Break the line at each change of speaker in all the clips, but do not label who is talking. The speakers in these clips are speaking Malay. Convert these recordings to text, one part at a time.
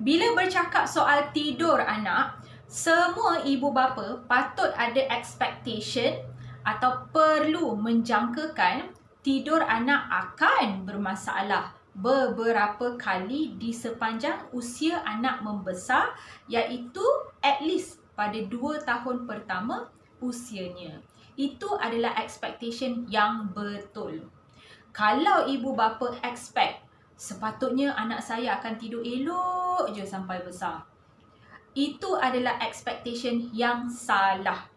Bila bercakap soal tidur anak, semua ibu bapa patut ada expectation atau perlu menjangkakan tidur anak akan bermasalah beberapa kali di sepanjang usia anak membesar, iaitu at least pada 2 tahun pertama usianya. Itu adalah expectation yang betul. Kalau ibu bapa expect sepatutnya anak saya akan tidur elok je sampai besar, itu adalah expectation yang salah.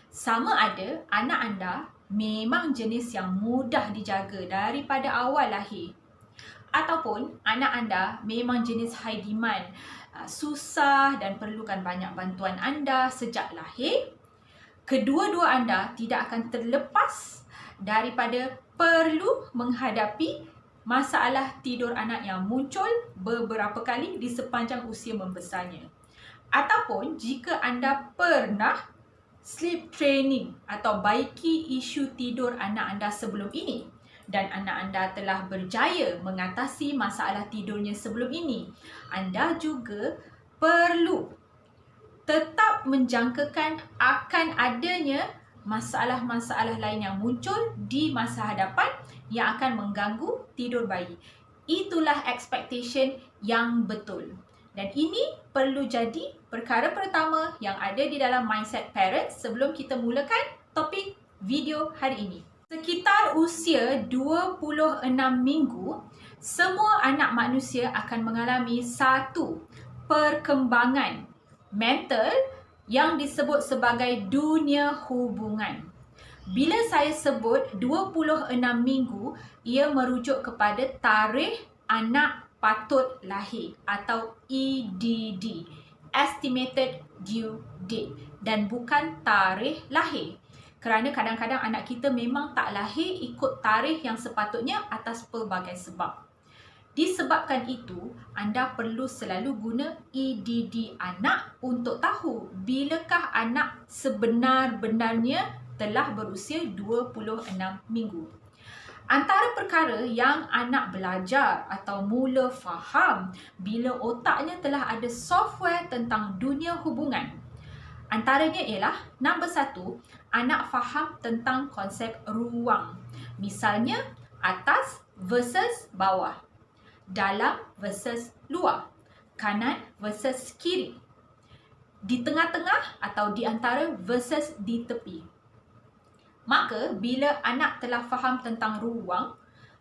Sama ada anak anda memang jenis yang mudah dijaga daripada awal lahir, ataupun anak anda memang jenis high demand, susah dan perlukan banyak bantuan anda sejak lahir. Kedua-dua anda tidak akan terlepas daripada perlu menghadapi masalah tidur anak yang muncul beberapa kali di sepanjang usia membesarnya. Ataupun jika anda pernah sleep training atau baiki isu tidur anak anda sebelum ini dan anak anda telah berjaya mengatasi masalah tidurnya sebelum ini, anda juga perlu tetap menjangkakan akan adanya masalah-masalah lain yang muncul di masa hadapan yang akan mengganggu tidur bayi. Itulah expectation yang betul. Dan ini perlu jadi perkara pertama yang ada di dalam mindset parents sebelum kita mulakan topik video hari ini. Sekitar usia 26 minggu, semua anak manusia akan mengalami satu perkembangan mental yang disebut sebagai dunia hubungan. Bila saya sebut 26 minggu, ia merujuk kepada tarikh anak patut lahir atau EDD, Estimated Due Date, dan bukan tarikh lahir. Kerana kadang-kadang anak kita memang tak lahir ikut tarikh yang sepatutnya atas pelbagai sebab. Disebabkan itu, anda perlu selalu guna EDD anak untuk tahu bilakah anak sebenar-benarnya telah berusia 26 minggu. Antara perkara yang anak belajar atau mula faham bila otaknya telah ada software tentang dunia hubungan, antaranya ialah nombor 1, anak faham tentang konsep ruang. Misalnya, atas versus bawah, dalam versus luar, kanan versus kiri, di tengah-tengah atau di antara versus di tepi. Maka bila anak telah faham tentang ruang,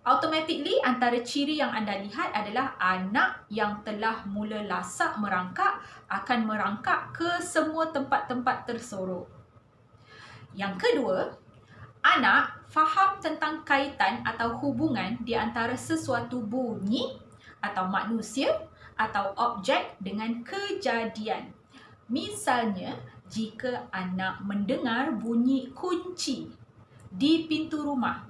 automatically antara ciri yang anda lihat adalah anak yang telah mula lasak merangkak akan merangkak ke semua tempat-tempat tersorok. Yang kedua, anak faham tentang kaitan atau hubungan di antara sesuatu bunyi atau manusia atau objek dengan kejadian. Misalnya, jika anak mendengar bunyi kunci di pintu rumah,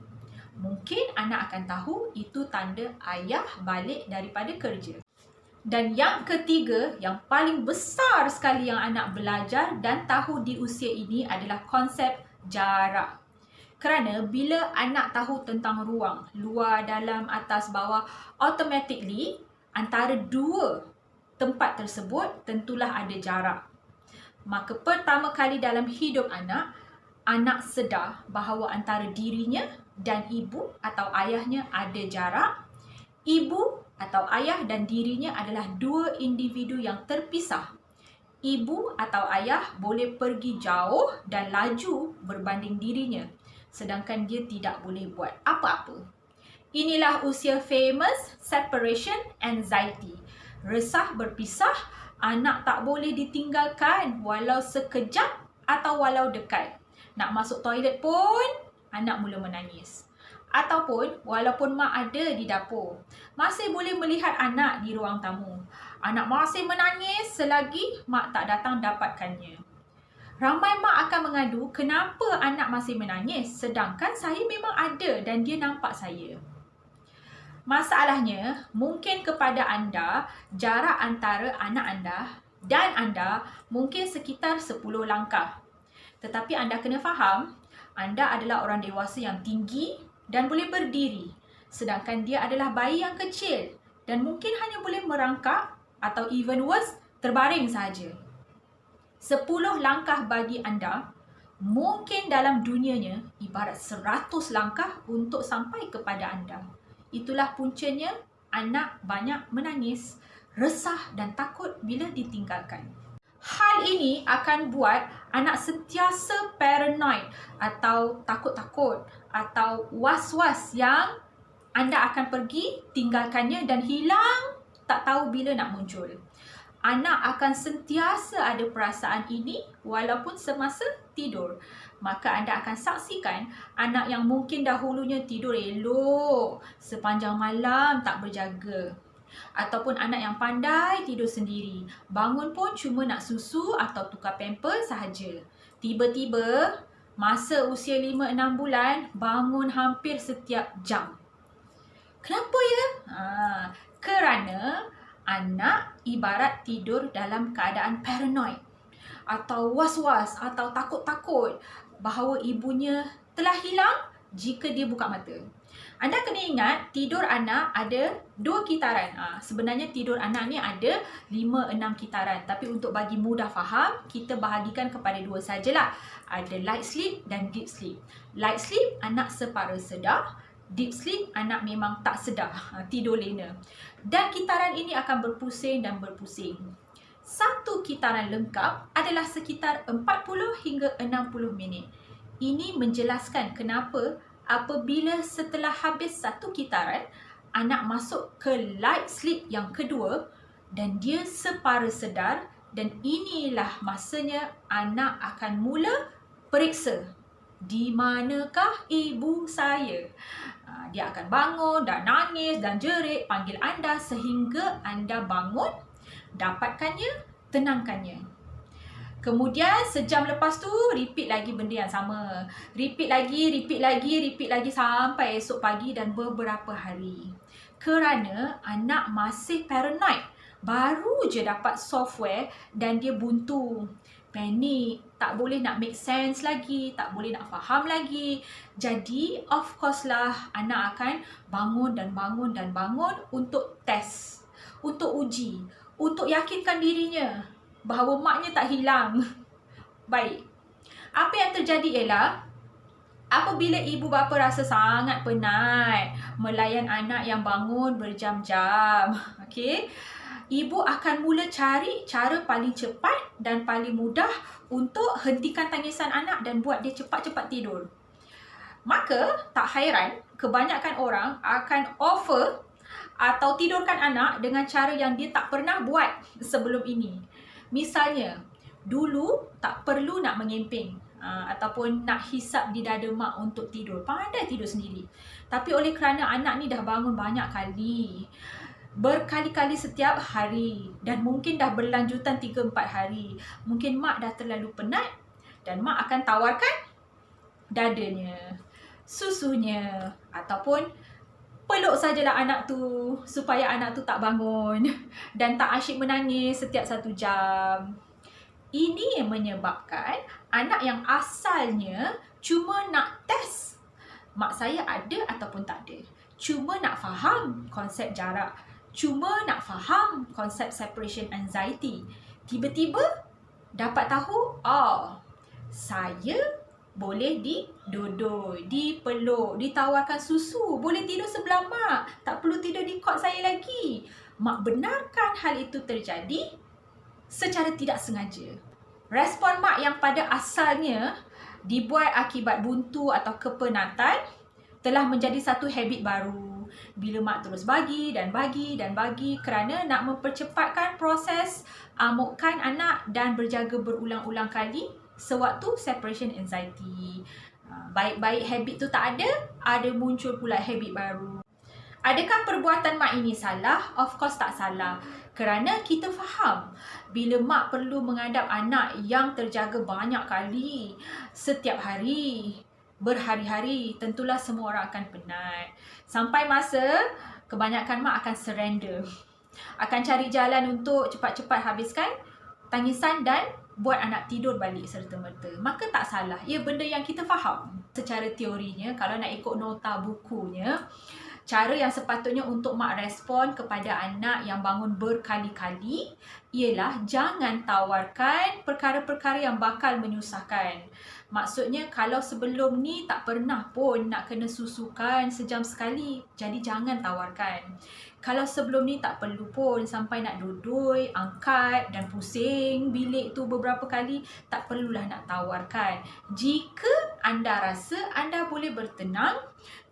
mungkin anak akan tahu itu tanda ayah balik daripada kerja. Dan yang ketiga, yang paling besar sekali yang anak belajar dan tahu di usia ini adalah konsep jarak. Kerana bila anak tahu tentang ruang, luar, dalam, atas, bawah, automatically antara dua tempat tersebut tentulah ada jarak. Maka pertama kali dalam hidup anak, anak sedar bahawa antara dirinya dan ibu atau ayahnya ada jarak. Ibu atau ayah dan dirinya adalah dua individu yang terpisah. Ibu atau ayah boleh pergi jauh dan laju berbanding dirinya, sedangkan dia tidak boleh buat apa-apa. Inilah usia famous separation anxiety. Resah berpisah, anak tak boleh ditinggalkan walau sekejap atau walau dekat. Nak masuk toilet pun, anak mula menangis. Ataupun walaupun mak ada di dapur, masih boleh melihat anak di ruang tamu. Anak masih menangis selagi mak tak datang dapatkannya. Ramai mak akan mengadu kenapa anak masih menangis sedangkan saya memang ada dan dia nampak saya. Masalahnya, mungkin kepada anda, jarak antara anak anda dan anda mungkin sekitar 10 langkah. Tetapi anda kena faham, anda adalah orang dewasa yang tinggi dan boleh berdiri. Sedangkan dia adalah bayi yang kecil dan mungkin hanya boleh merangkak atau even worse, terbaring sahaja. 10 langkah bagi anda mungkin dalam dunianya ibarat 100 langkah untuk sampai kepada anda. Itulah puncanya anak banyak menangis, resah dan takut bila ditinggalkan. Hal ini akan buat anak sentiasa paranoid atau takut-takut atau was-was yang anda akan pergi tinggalkannya dan hilang tak tahu bila nak muncul. Anak akan sentiasa ada perasaan ini walaupun semasa tidur. Maka anda akan saksikan anak yang mungkin dahulunya tidur elok, sepanjang malam tak berjaga. Ataupun anak yang pandai tidur sendiri, bangun pun cuma nak susu atau tukar pamper sahaja. Tiba-tiba, masa usia 5-6 bulan, bangun hampir setiap jam. Kenapa ya? Kerana anak ibarat tidur dalam keadaan paranoid atau was-was atau takut-takut bahawa ibunya telah hilang jika dia buka mata. Anda kena ingat tidur anak ada 2 kitaran. Sebenarnya tidur anak ni ada 5-6 kitaran. Tapi untuk bagi mudah faham, kita bahagikan kepada 2 sajalah. Ada light sleep dan deep sleep. Light sleep, anak separa sedar. Deep sleep, anak memang tak sedar, tidur lena. Dan kitaran ini akan berpusing dan berpusing. Satu kitaran lengkap adalah sekitar 40 hingga 60 minit. Ini menjelaskan kenapa apabila setelah habis satu kitaran, anak masuk ke light sleep yang kedua dan dia separa sedar, dan inilah masanya anak akan mula periksa. Di manakah ibu saya? Dia akan bangun dan nangis dan jerit panggil anda sehingga anda bangun, dapatkannya, tenangkannya. Kemudian sejam lepas tu repeat lagi benda yang sama. Repeat lagi sampai esok pagi dan beberapa hari. Kerana anak masih paranoid. Baru je dapat software dan dia buntu. Panik, tak boleh nak make sense lagi, tak boleh nak faham lagi. Jadi, of course lah, anak akan bangun untuk test, untuk uji, untuk yakinkan dirinya bahawa maknya tak hilang. Baik, apa yang terjadi ialah apabila ibu bapa rasa sangat penat melayan anak yang bangun berjam-jam, okey, ibu akan mula cari cara paling cepat dan paling mudah untuk hentikan tangisan anak dan buat dia cepat-cepat tidur. Maka, tak hairan, kebanyakan orang akan offer atau tidurkan anak dengan cara yang dia tak pernah buat sebelum ini. Misalnya, dulu tak perlu nak mengemping ataupun nak hisap di dada mak untuk tidur. Pandai tidur sendiri. Tapi oleh kerana anak ni dah bangun banyak kali, berkali-kali setiap hari, dan mungkin dah berlanjutan 3-4 hari, mungkin mak dah terlalu penat dan mak akan tawarkan dadanya, susunya, ataupun peluk sajalah anak tu supaya anak tu tak bangun dan tak asyik menangis setiap 1 jam. Ini yang menyebabkan anak yang asalnya cuma nak test mak saya ada ataupun tak ada, cuma nak faham konsep jarak, cuma nak faham konsep separation anxiety, tiba-tiba dapat tahu, saya boleh didodoi, dipeluk, ditawarkan susu, boleh tidur sebelah mak, tak perlu tidur di kot saya lagi. Mak benarkan hal itu terjadi secara tidak sengaja. Respon mak yang pada asalnya dibuat akibat buntu atau kepenatan telah menjadi satu habit baru. Bila mak terus bagi kerana nak mempercepatkan proses amukan anak dan berjaga berulang-ulang kali sewaktu separation anxiety. Baik-baik habit tu tak ada muncul pula habit baru. Adakah perbuatan mak ini salah? Of course tak salah. Kerana kita faham bila mak perlu menghadap anak yang terjaga banyak kali setiap hari, berhari-hari, tentulah semua orang akan penat. Sampai masa kebanyakan mak akan surrender, akan cari jalan untuk cepat-cepat habiskan tangisan dan buat anak tidur balik serta-merta. Maka tak salah. Ia benda yang kita faham. Secara teorinya, kalau nak ikut nota bukunya, Cara yang sepatutnya untuk mak respon kepada anak yang bangun berkali-kali ialah jangan tawarkan perkara-perkara yang bakal menyusahkan. Maksudnya kalau sebelum ni tak pernah pun nak kena susukan sejam sekali, jadi jangan tawarkan. Kalau sebelum ni tak perlu pun sampai nak duduk, angkat dan pusing bilik tu beberapa kali, tak perlulah nak tawarkan. Jika anda rasa anda boleh bertenang,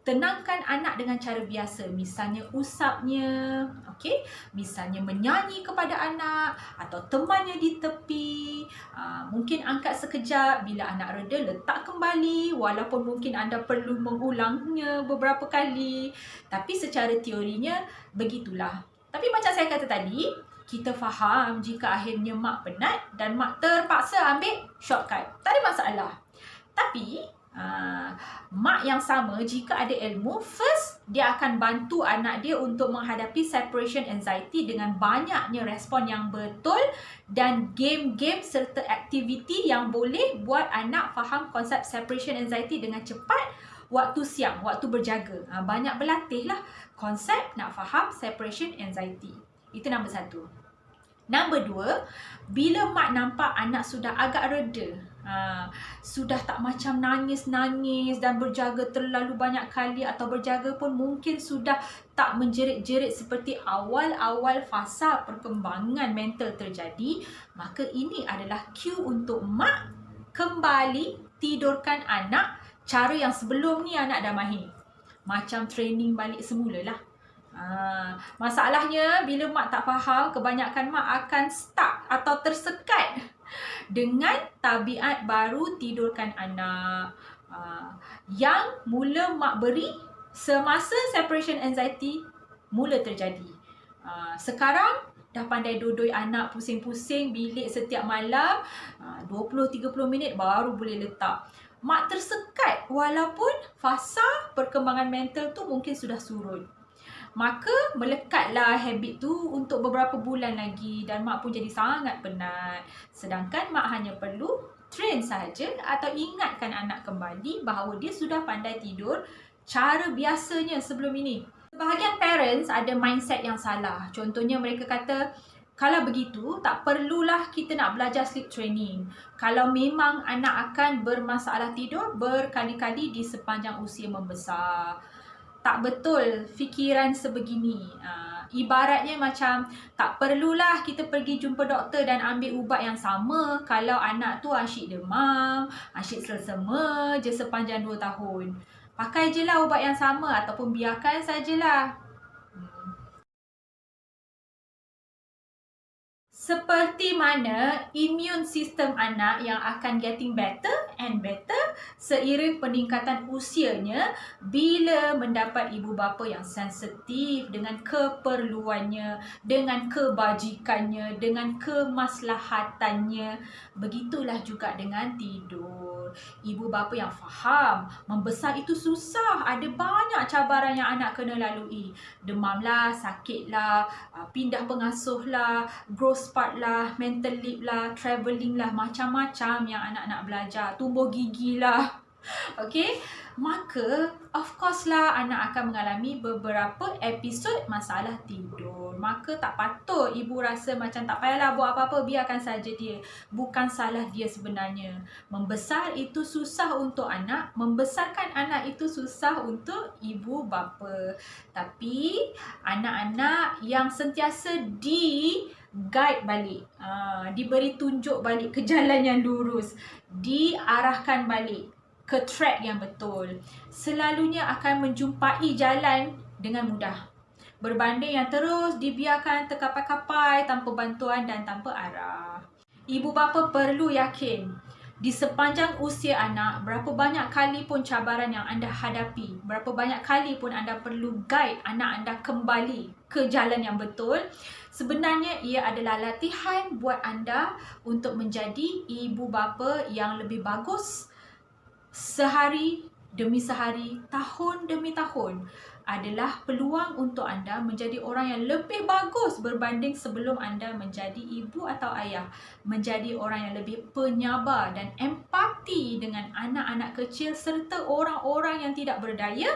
tenangkan anak dengan cara biasa. Misalnya usapnya, okey? Misalnya menyanyi kepada anak atau temannya di tepi. Mungkin angkat sekejap, bila anak reda letak kembali walaupun mungkin anda perlu mengulangnya beberapa kali. Tapi secara teorinya begitulah. Tapi macam saya kata tadi, kita faham jika akhirnya mak penat dan mak terpaksa ambil shortcut. Tak ada masalah. Tapi mak yang sama jika ada ilmu, first dia akan bantu anak dia untuk menghadapi separation anxiety dengan banyaknya respon yang betul dan game-game serta aktiviti yang boleh buat anak faham konsep separation anxiety dengan cepat waktu siang, waktu berjaga. Banyak berlatihlah konsep nak faham separation anxiety. Itu nombor 1. Nombor 2, bila mak nampak anak sudah agak reda, sudah tak macam nangis-nangis dan berjaga terlalu banyak kali, atau berjaga pun mungkin sudah tak menjerit-jerit seperti awal-awal fasa perkembangan mental terjadi, maka ini adalah cue untuk mak kembali tidurkan anak cara yang sebelum ni anak dah mahir. Macam training balik semula lah. Masalahnya bila mak tak faham, kebanyakan mak akan stuck atau tersekat dengan tabiat baru tidurkan anak yang mula mak beri semasa separation anxiety mula terjadi. Sekarang dah pandai duduk anak pusing-pusing bilik setiap malam, 20-30 minit baru boleh letak. Mak tersekat walaupun fasa perkembangan mental tu mungkin sudah surut. Maka melekatlah habit tu untuk beberapa bulan lagi dan mak pun jadi sangat penat. Sedangkan mak hanya perlu train sahaja atau ingatkan anak kembali bahawa dia sudah pandai tidur cara biasanya sebelum ini. Sebahagian parents ada mindset yang salah. Contohnya mereka kata, kalau begitu tak perlulah kita nak belajar sleep training. Kalau memang anak akan bermasalah tidur berkali-kali di sepanjang usia membesar. Tak betul fikiran sebegini. Ibaratnya macam tak perlulah kita pergi jumpa doktor dan ambil ubat yang sama kalau anak tu asyik demam, asyik selsema je sepanjang 2 tahun. Pakai je lah ubat yang sama ataupun biarkan sajalah. Seperti mana immune sistem anak yang akan getting better and better seiring peningkatan usianya bila mendapat ibu bapa yang sensitif dengan keperluannya, dengan kebajikannya, dengan kemaslahatannya. Begitulah juga dengan tidur. Ibu bapa yang faham membesar itu susah, ada banyak cabaran yang anak kena lalui. Demam lah, sakit lah, pindah pengasuh lah, growth spurt lah, mental leap lah, travelling lah, macam-macam yang anak nak belajar, tumbuh gigi lah. Okey, maka of course lah anak akan mengalami beberapa episod masalah tidur. Maka tak patut ibu rasa macam tak payahlah buat apa-apa, biarkan saja dia. Bukan salah dia sebenarnya. Membesar itu susah untuk anak, membesarkan anak itu susah untuk ibu bapa. Tapi anak-anak yang sentiasa guide balik, diberi tunjuk balik ke jalan yang lurus, diarahkan balik ke track yang betul, selalunya akan menjumpai jalan dengan mudah, berbanding yang terus dibiarkan terkapai-kapai tanpa bantuan dan tanpa arah. Ibu bapa perlu yakin di sepanjang usia anak, berapa banyak kali pun cabaran yang anda hadapi, berapa banyak kali pun anda perlu guide anak anda kembali ke jalan yang betul, sebenarnya ia adalah latihan buat anda untuk menjadi ibu bapa yang lebih bagus. Sehari demi sehari, tahun demi tahun adalah peluang untuk anda menjadi orang yang lebih bagus berbanding sebelum anda menjadi ibu atau ayah. Menjadi orang yang lebih penyabar dan empati dengan anak-anak kecil serta orang-orang yang tidak berdaya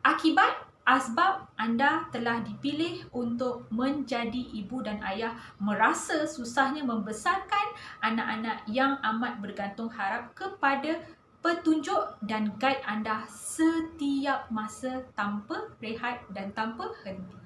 akibat Asbab anda telah dipilih untuk menjadi ibu dan ayah merasa susahnya membesarkan anak-anak yang amat bergantung harap kepada petunjuk dan guide anda setiap masa tanpa rehat dan tanpa henti.